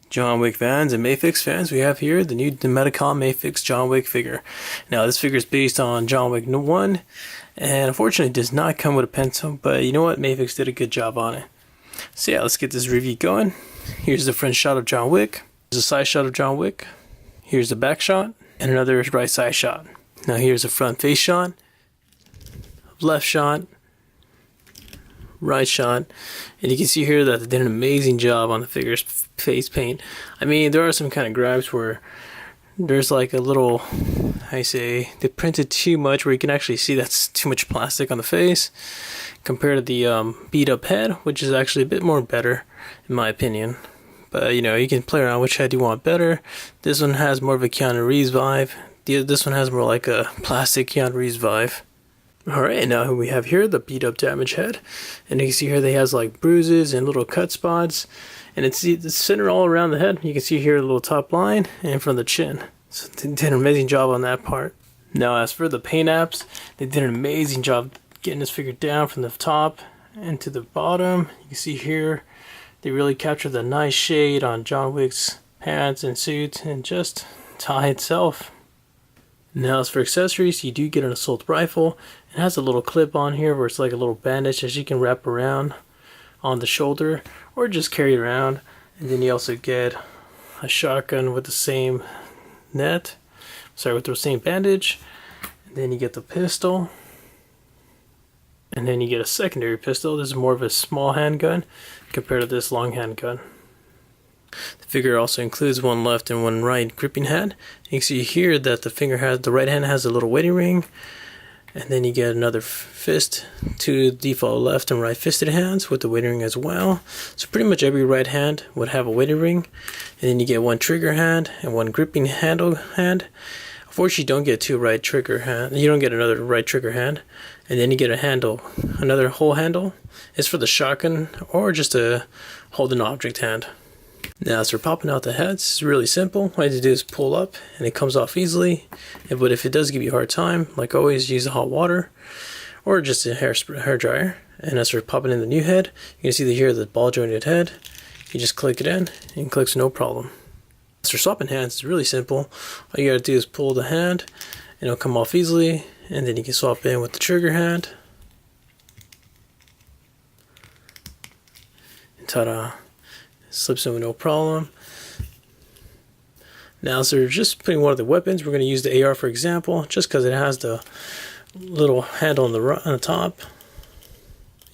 John Wick fans and Mafex fans, we have here the new Medicom Mafex John Wick figure. Now this figure is based on John Wick 1 and unfortunately does not come with a pencil, but you know what, Mafex did a good job on it. So yeah, let's get this review going. Here's the front shot of John Wick. Here's a side shot of John Wick. Here's the back shot and another right side shot. Now here's a front face shot, left shot, right shot, and you can see here that they did an amazing job on the figure's face paint. I mean, there are some kind of gripes where there's like a little, they printed too much where you can actually see that's too much plastic on the face compared to the beat up head, which is actually a bit more better in my opinion. But you know, you can play around which head you want better. This one has more of a Keanu Reeves vibe. This one has more like a plastic Keanu Reeves vibe. Alright, now we have here the beat up damage head, and you can see here they has like bruises and little cut spots, and it's centered all around the head. You can see here the little top line and from the chin. So they did an amazing job on that part. Now as for the paint apps, they did an amazing job getting this figure down from the top and to the bottom. You can see here they really captured the nice shade on John Wick's pants and suit and just tie itself. Now as for accessories, you do get an assault rifle. It has a little clip on here where it's like a little bandage that you can wrap around on the shoulder or just carry it around. And then you also get a shotgun with the same with the same bandage. And then you get the pistol. And then you get a secondary pistol. This is more of a small handgun compared to this long handgun. The figure also includes one left and one right gripping hand. You can see here that the right hand has a little wedding ring, and then you get another fist, two default left and right fisted hands with the wedding ring as well. So pretty much every right hand would have a wedding ring, and then you get one trigger hand and one gripping handle hand. Unfortunately, you don't get two right trigger hand. You don't get another right trigger hand, and then you get a handle, another whole handle. It's for the shotgun or just a hold an object hand. Now as for popping out the heads, it's really simple. All you have to do is pull up and it comes off easily. But if it does give you a hard time, like always, use the hot water or just a hair dryer. And as for popping in the new head, you can see here the ball jointed head. You just click it in and it clicks no problem. As for swapping hands, it's really simple. All you gotta do is pull the hand and it'll come off easily, and then you can swap in with the trigger hand. And ta-da! Slips in with no problem. Now, so we're just putting one of the weapons. We're going to use the AR for example, just because it has the little handle on the top.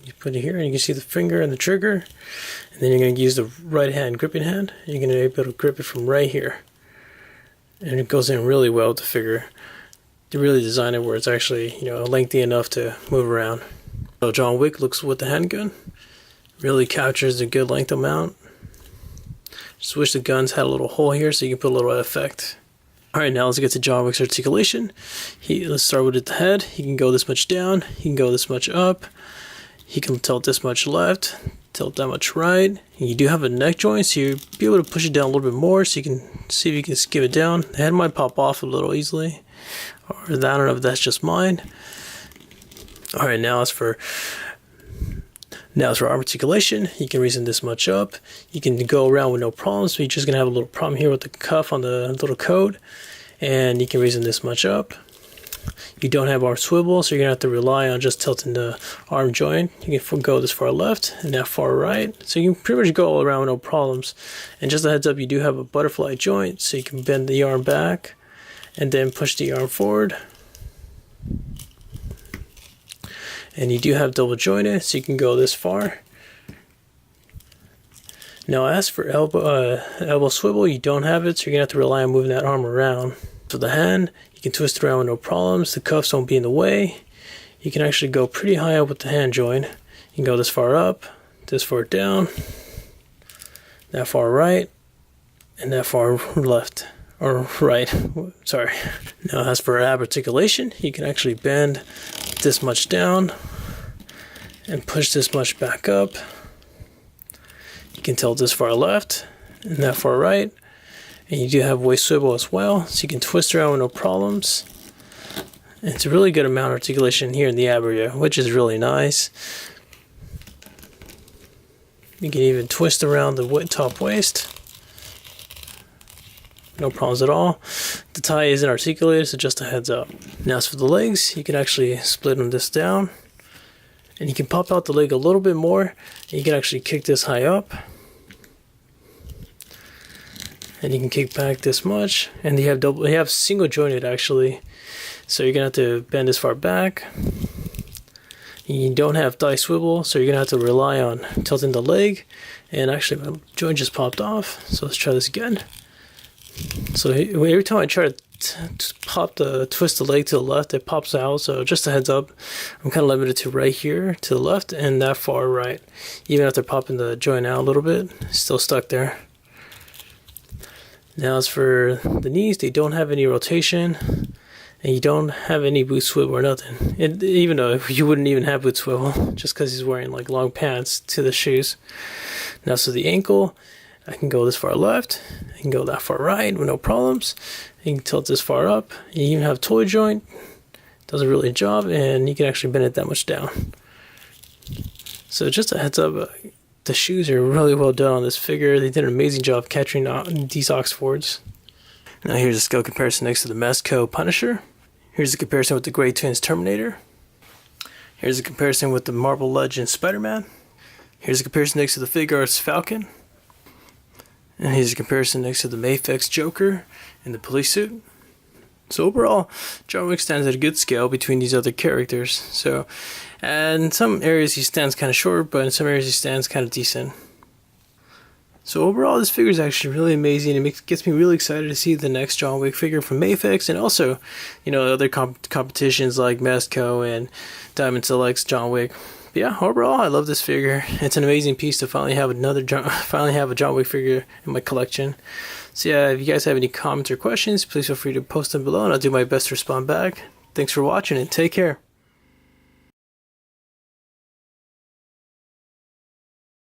You put it here, and you can see the finger and the trigger. And then you're going to use the right hand gripping hand. You're going to be able to grip it from right here, and it goes in really well with the figure. They really designed it where it's actually, you know, lengthy enough to move around. So John Wick looks with the handgun. Really captures a good length amount. Just wish the guns had a little hole here so you can put a little effect. Alright, now let's get to John Wick's articulation. Let's start with the head. He can go this much down, he can go this much up, he can tilt this much left, tilt that much right. And you do have a neck joint, so you'll be able to push it down a little bit more so you can see if you can skip it down. The head might pop off a little easily, or I don't know if that's just mine. Alright, now as for articulation, you can reason this much up. You can go around with no problems, so you're just going to have a little problem here with the cuff on the little coat, and you can reason this much up. You don't have arm swivel, so you're going to have to rely on just tilting the arm joint. You can go this far left and that far right, so you can pretty much go all around with no problems. And just a heads up, you do have a butterfly joint, so you can bend the arm back and then push the arm forward. And you do have double jointed, so you can go this far. Now as for elbow swivel, you don't have it, so you're going to have to rely on moving that arm around. So the hand, you can twist around with no problems. The cuffs won't be in the way. You can actually go pretty high up with the hand joint. You can go this far up, this far down, that far right, and that far left. Or right, sorry. Now as for ab articulation, you can actually bend this much down and push this much back up. You can tilt this far left and that far right, and you do have waist swivel as well, so you can twist around with no problems. And it's a really good amount of articulation here in the ab area, which is really nice. You can even twist around the top waist. no problems at all. The tie isn't articulated, so just a heads up. Now as for the legs, you can actually split this down, and you can pop out the leg a little bit more, and you can actually kick this high up, and you can kick back this much, and they have single jointed actually, so you're gonna have to bend this far back. You don't have thigh swivel, so you're gonna have to rely on tilting the leg. And actually my joint just popped off, so let's try this again. So every time I try to twist the leg to the left, it pops out. So just a heads up, I'm kind of limited to right here to the left and that far right. Even after popping the joint out a little bit, it's still stuck there. Now as for the knees, they don't have any rotation. And you don't have any boot swivel or nothing. Even though you wouldn't even have boot swivel, just because he's wearing like long pants to the shoes. Now, so the ankle, I can go this far left, I can go that far right with no problems. You can tilt this far up. You even have toe joint, does a really good job, and you can actually bend it that much down. So just a heads up, the shoes are really well done on this figure. They did an amazing job capturing these Oxfords. Now here's a scale comparison next to the Medicom Punisher. Here's a comparison with the Grey Twins Terminator. Here's a comparison with the Marvel Legends Spider-Man. Here's a comparison next to the Figuarts Falcon. And here's a comparison next to the Mafex Joker in the police suit. So overall, John Wick stands at a good scale between these other characters. So, and in some areas he stands kind of short, but in some areas he stands kind of decent. So overall, this figure is actually really amazing. It gets me really excited to see the next John Wick figure from Mafex, and also, you know, other competitions like Medicom and Diamond Select's John Wick. But yeah, overall, I love this figure. It's an amazing piece to finally have a John Wick figure in my collection. So yeah, if you guys have any comments or questions, please feel free to post them below, and I'll do my best to respond back. Thanks for watching, and take care.